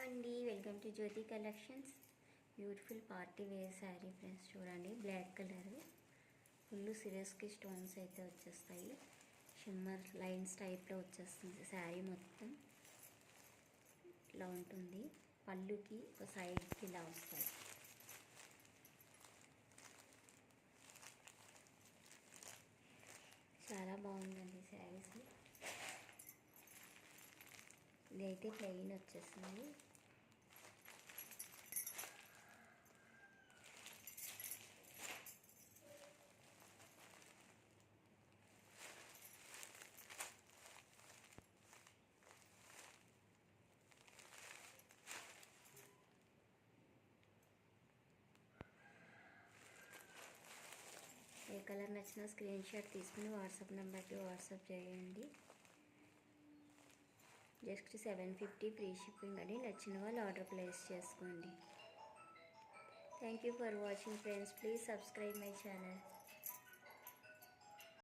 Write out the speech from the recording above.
అండి, welcome to Jyothi collections. Beautiful party wear sari friends, చూడండి black colour full సిరియస్కి stones అయితే వచ్చేస్తాయి. షిమ్మర్ లైన్స్ టైప్లో వచ్చేస్తుంది. శారీ మొత్తం ఇలా ఉంటుంది. పళ్ళుకి ఒక సైడ్కి ఇలా వస్తాయి. చాలా బాగుందండి శారీస్. ఇదైతే ప్లెయిన్ వచ్చేస్తుంది. ఏ కలర్ నచ్చినా స్క్రీన్ షాట్ తీసుకుని వాట్సాప్ నెంబర్కి వాట్సాప్ చేయండి. జస్ట్ 750 ఫ్రీ షిప్పింగ్ అని. నచ్చిన వాళ్ళు ఆర్డర్ ప్లేస్ చేసుకోండి. Thank you for watching friends. Please subscribe my channel.